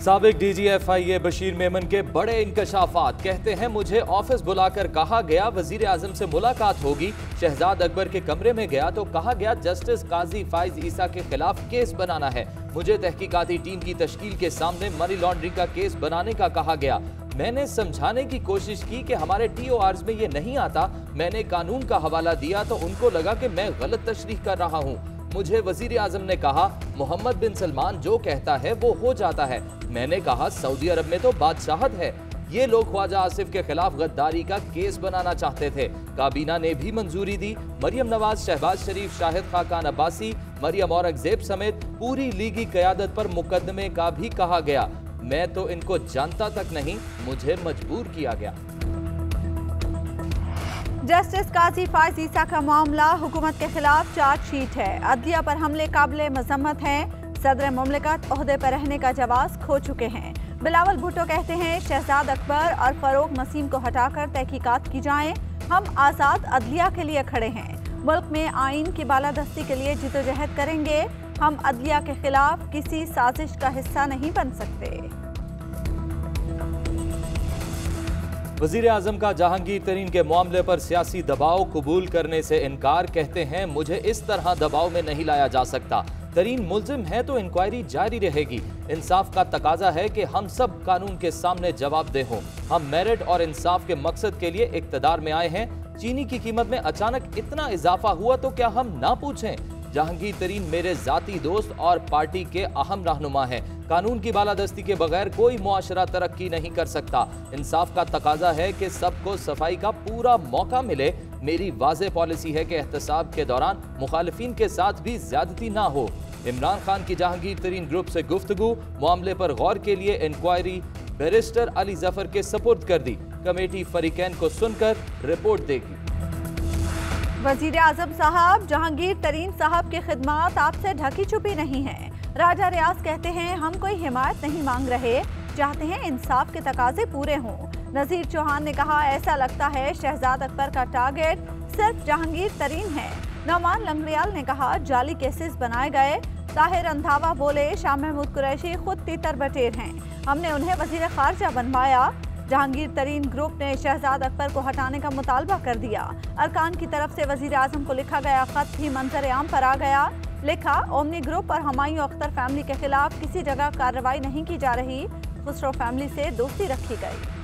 साबिक DGFIA बशीर मेमन के बड़े इंकशाफात। कहते हैं मुझे ऑफिस बुलाकर कहा गया वजीर आजम से मुलाकात होगी। शहजाद अकबर के कमरे में गया तो कहा गया जस्टिस काजी फाइज ईसा के खिलाफ केस बनाना है। मुझे तहकीकाती टीम की तश्कील के सामने मनी लॉन्ड्रिंग का केस बनाने का कहा गया। मैंने समझाने की कोशिश की कि हमारे TORs में ये नहीं आता। मैंने कानून का हवाला दिया तो उनको लगा कि मैं गलत तशरीह कर रहा हूँ। मुझे वजीर आजम ने कहा मोहम्मद बिन सलमान जो कहता है वो हो जाता है। मैंने कहा सऊदी अरब में तो बादशाहत है। ये लोग ख्वाजा आसिफ के खिलाफ गद्दारी का केस बनाना चाहते थे। काबीना ने भी मंजूरी दी। मरियम नवाज, शहबाज शरीफ, शाहिद खाकान अब्बासी, मरियम औरंगजेब समेत पूरी लीगी क़यादत पर मुकदमे का भी कहा गया। मैं तो इनको जानता तक नहीं, मुझे मजबूर किया गया। जस्टिस काजी फाइज ईसा का मामला हुकूमत के खिलाफ चार्जशीट है। अदलिया पर हमले काबिले मजम्मत हैं। सदर मुमलिकत ओहदे पर रहने का जवाब खो चुके हैं। बिलावल भुट्टो कहते हैं शहजाद अकबर और फरोग नसीम को हटाकर तहकीकात की जाएं। हम आज़ाद अदलिया के लिए खड़े हैं। मुल्क में आइन की बालादस्ती के लिए जिद्दोजहद करेंगे। हम अदलिया के खिलाफ किसी साजिश का हिस्सा नहीं बन सकते। वजीर आजम का जहांगीर तरीन के मामले पर सियासी दबाव कबूल करने से इनकार। कहते हैं मुझे इस तरह दबाव में नहीं लाया जा सकता। तरीन मुल्जिम है तो इंक्वायरी जारी रहेगी। इंसाफ का तकाजा है कि हम सब कानून के सामने जवाबदेह हों। हम मेरिट और इंसाफ के मकसद के लिए इक्तदार में आए हैं। चीनी की कीमत में अचानक इतना इजाफा हुआ तो क्या हम ना पूछें? जहांगीर तरीन मेरे जाती दोस्त और पार्टी के अहम रहनुमा हैं। कानून की बालादस्ती के बगैर कोई मुआशरा तरक्की नहीं कर सकता। इंसाफ का तकाजा है कि सबको सफाई का पूरा मौका मिले। मेरी वाज़ेह पॉलिसी है कि एहतसाब के दौरान मुखालिफिन के साथ भी ज्यादती ना हो। इमरान खान की जहांगीर तरीन ग्रुप से गुफ्तगू। मामले पर गौर के लिए इंक्वायरी बैरिस्टर अली जफर के सपुर्द कर दी। कमेटी फरीकैन को सुनकर रिपोर्ट देगी। वजीर आजम साहब, जहांगीर तरीन साहब की खिदमत आपसे ढकी छुपी नहीं है। राजा रियाज कहते हैं हम कोई हिमायत नहीं मांग रहे, चाहते हैं इंसाफ के तकाजे पूरे हों। नजीर चौहान ने कहा ऐसा लगता है शहजाद अकबर का टारगेट सिर्फ जहांगीर तरीन है। नौमान लंगड़ियाल ने कहा जाली केसेस बनाए गए। ताहिर रंधावा बोले शाह महमूद कुरैशी खुद तीतर बटेर हैं, हमने उन्हें वजीर खारजा बनवाया। जहांगीर तरीन ग्रुप ने शहजाद अकबर को हटाने का मुतालबा कर दिया। अरकान की तरफ से वजीर आजम को लिखा गया खत भी मंजर आम पर आ गया। लिखा ओमनी ग्रुप और हुमायूं अख्तर फैमिली के खिलाफ किसी जगह कार्रवाई नहीं की जा रही। खुसरो फैमिली से दोस्ती रखी गई।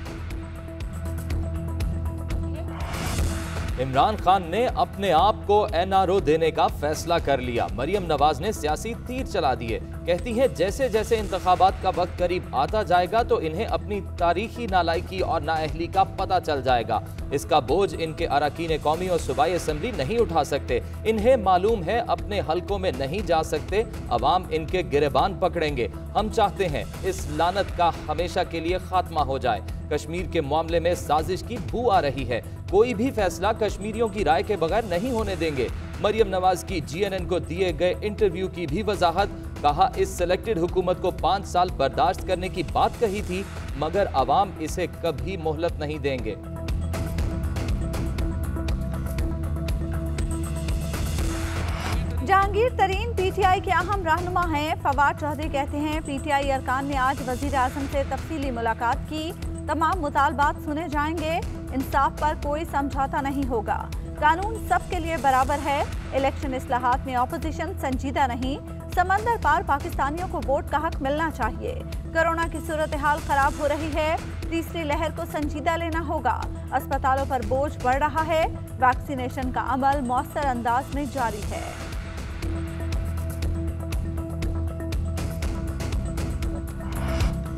इमरान खान ने अपने आप को NRO देने का फैसला कर लिया। मरियम नवाज ने सियासी तीर चला दिए। कहती हैं जैसे जैसे इंतखाबात का वक्त करीब आता जाएगा तो इन्हें अपनी तारीखी नालायकी और नाअहली का पता चल जाएगा। इसका बोझ इनके अरकान कौमी और सूबाई असम्बली नहीं उठा सकते। इन्हें मालूम है अपने हलकों में नहीं जा सकते, अवाम इनके गिरेबान पकड़ेंगे। हम चाहते हैं इस लानत का हमेशा के लिए खात्मा हो जाए। कश्मीर के मामले में साजिश की बू आ रही है। कोई भी फैसला कश्मीरियों की राय के बगैर नहीं होने देंगे। मरियम नवाज की GNN को दिए गए इंटरव्यू की भी वजाहत। कहा इस सिलेक्टेड हुकूमत को 5 साल बर्दाश्त करने की बात कही थी, मगर अवाम इसे कभी मोहलत नहीं देंगे। जहांगीर तरीन PTI के अहम रहनुमा हैं। फवाद चौधरी कहते हैं PTI अरकान ने आज वजीर आजम से तफसीली मुलाकात की। तमाम मुतालबात सुने जाएंगे। इंसाफ पर कोई समझौता नहीं होगा। कानून सबके लिए बराबर है। इलेक्शन इस्लाहात में ऑपोजिशन संजीदा नहीं। समंदर पार पाकिस्तानियों को वोट का हक मिलना चाहिए। कोरोना की सूरत हाल खराब हो रही है। तीसरी लहर को संजीदा लेना होगा। अस्पतालों पर बोझ बढ़ रहा है। वैक्सीनेशन का अमल मौसर अंदाज में जारी है।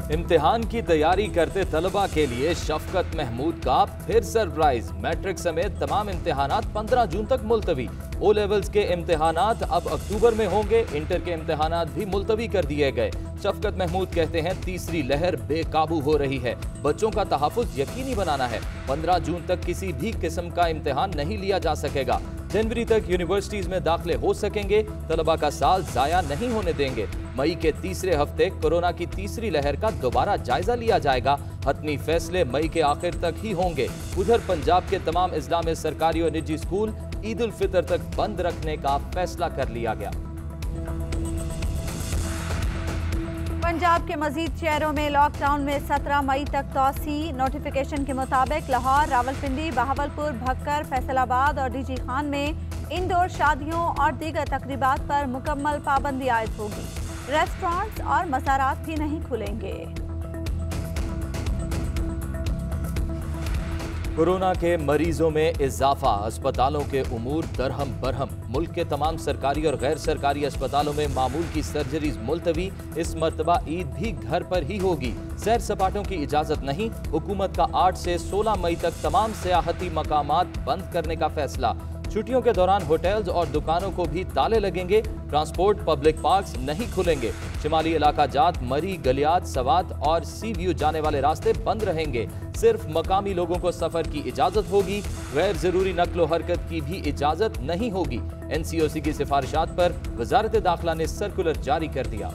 इम्तिहान की तैयारी करते तलबा के लिए शफकत महमूद का फिर सरप्राइज। मैट्रिक समेत तमाम इम्तिहानात 15 जून तक मुलतवी। O लेवल्स के इम्तिहानात अब अक्टूबर में होंगे। इंटर के इम्तिहानात भी मुलतवी कर दिए गए। शफकत महमूद कहते हैं तीसरी लहर बेकाबू हो रही है। बच्चों का तहफ़्फ़ुज़ यकीनी बनाना है। 15 जून तक किसी भी किस्म का इम्तिहान नहीं लिया जा सकेगा। जनवरी तक यूनिवर्सिटीज में दाखिले हो सकेंगे। तलबा का साल जाया नहीं होने देंगे। मई के तीसरे हफ्ते कोरोना की तीसरी लहर का दोबारा जायजा लिया जाएगा। हतमी फैसले मई के आखिर तक ही होंगे। उधर पंजाब के तमाम इस्लामी सरकारी और निजी स्कूल ईद उल फितर तक बंद रखने का फैसला कर लिया गया। पंजाब के मजीद शहरों में लॉकडाउन में 17 मई तक तोसी। नोटिफिकेशन के मुताबिक लाहौर, रावलपिंडी, बहावलपुर, भक्कर, फैसलाबाद और डीजी खान में इंडोर शादियों और दीगर तकरीबात पर मुकम्मल पाबंदी आयद होगी। रेस्टोरेंट्स और मज़ारात भी नहीं खुलेंगे। कोरोना के मरीजों में इजाफा, अस्पतालों के उमूर दरहम बरहम। मुल्क के तमाम सरकारी और गैर सरकारी अस्पतालों में मामूल की सर्जरीज मुलतवी। इस मरतबा ईद भी घर पर ही होगी। सैर सपाटों की इजाजत नहीं। हुकूमत का 8 से 16 मई तक तमाम सियाहती मकामात बंद करने का फैसला। छुट्टियों के दौरान होटल्स और दुकानों को भी ताले लगेंगे। ट्रांसपोर्ट, पब्लिक पार्क्स नहीं खुलेंगे। शिमाली इलाका जात, मरी, गलियात, सवात और सी व्यू जाने वाले रास्ते बंद रहेंगे। सिर्फ मकामी लोगों को सफर की इजाजत होगी। गैर जरूरी नक्लो हरकत की भी इजाजत नहीं होगी। NCOC की सिफारिशात पर वजारत दाखिला ने सर्कुलर जारी कर दिया।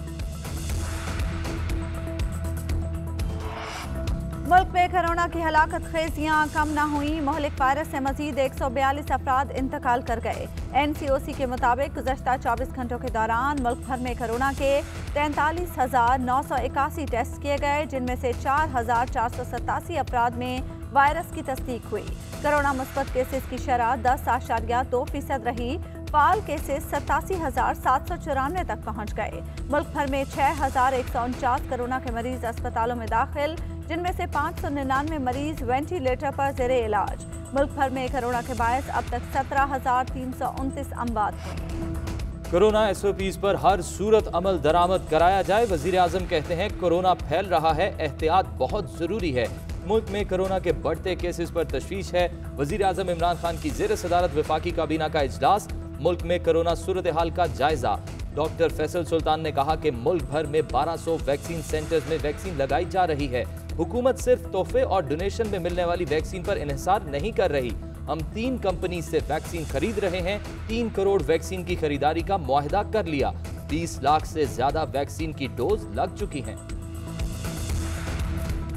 मुल्क में कोरोना की हलाकत खेजियां कम न हुई। मोहलिक वायरस से मजीद 142 अफराद इंतकाल कर गए। NCOC के मुताबिक गुज़श्ता 24 घंटों के दौरान मुल्क भर में कोरोना के 43,981 टेस्ट किए गए, जिनमें से 4,487 अफराद में वायरस की तस्दीक हुई। कोरोना मुस्बत केसेस की शरह 10.2% रही। फाल केसेस 87,794 तक पहुँच गए। मुल्क भर में 6,149 कोरोना के मरीज अस्पतालों में दाखिल, जिनमें से 599 मरीज वेंटिलेटर पर ज़ेरे इलाज। मुल्क भर में कोरोना के बायस अब तक 17,329 अमवात हुई। कोरोना SOPs पर हर सूरत अमल दरामद कराया जाए। वजीर आजम कहते हैं कोरोना फैल रहा है, एहतियात बहुत जरूरी है। मुल्क में कोरोना के बढ़ते केसेस पर तशवीश है। वजीर आजम इमरान खान की ज़ेर सदारत वफाकी काबीना का इजलास। मुल्क में कोरोना सूरत हाल का जायजा। डॉक्टर फैसल सुल्तान ने कहा कि मुल्क भर में 1200 वैक्सीन सेंटर्स में वैक्सीन लगाई जा रही है। हुकूमत सिर्फ तोहफे और डोनेशन में मिलने वाली वैक्सीन पर इन्हिसार नहीं कर रही। हम 3 कंपनी से वैक्सीन खरीद रहे हैं। 3 करोड़ वैक्सीन की खरीदारी का मुआहदा कर लिया। 20 लाख से ज्यादा वैक्सीन की डोज लग चुकी हैं।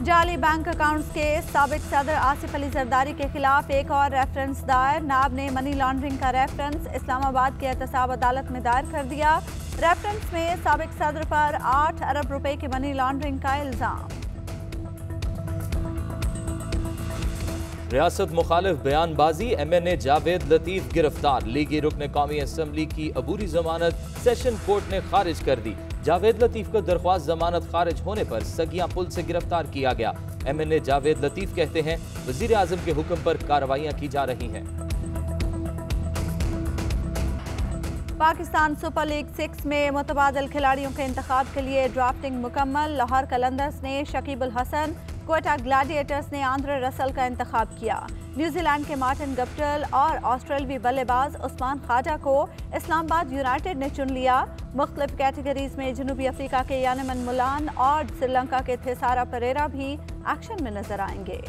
जाली बैंक अकाउंट्स के साबिक सदर आसिफ अली जरदारी के खिलाफ एक और रेफरेंस दायर। नाब ने मनी लॉन्ड्रिंग का रेफरेंस इस्लामाबाद के एहतसाब अदालत में दायर कर दिया। रेफरेंस में साबिक सदर पर 8 अरब रुपए की मनी लॉन्ड्रिंग का इल्जाम। रियासत मुखालिफ बयानबाजी, MNA जावेद लतीफ गिरफ्तार। लीगी रुकन कौमी असम्बली की अबूरी जमानत सेशन कोर्ट ने खारिज कर दी। जावेद लतीफ को दरख्वास्त जमानत खारिज होने पर सगिया पुल से गिरफ्तार किया गया। MNA जावेद लतीफ कहते हैं वजीर आजम के हुक्म पर कार्रवाइयां की जा रही हैं। पाकिस्तान सुपर लीग 6 में मुतबादल खिलाड़ियों के इंतखाब के लिए ड्राफ्टिंग मुकम्मल। लाहौर कलंदर्स ने शकीबुल हसन, क्वेटा ग्लैडिएटर्स ने आंद्रे रसल का इंतखाब किया। न्यूजीलैंड के मार्टिन गप्टिल और ऑस्ट्रेलवी बल्लेबाज उस्मान ख्वाजा को इस्लामाबाद यूनाइटेड ने चुन लिया। मुख्तलिफ कैटेगरीज में जनूबी अफ्रीका के यानेमन मुलान और श्रीलंका के थेसारा परेरा भी एक्शन में नजर आएंगे।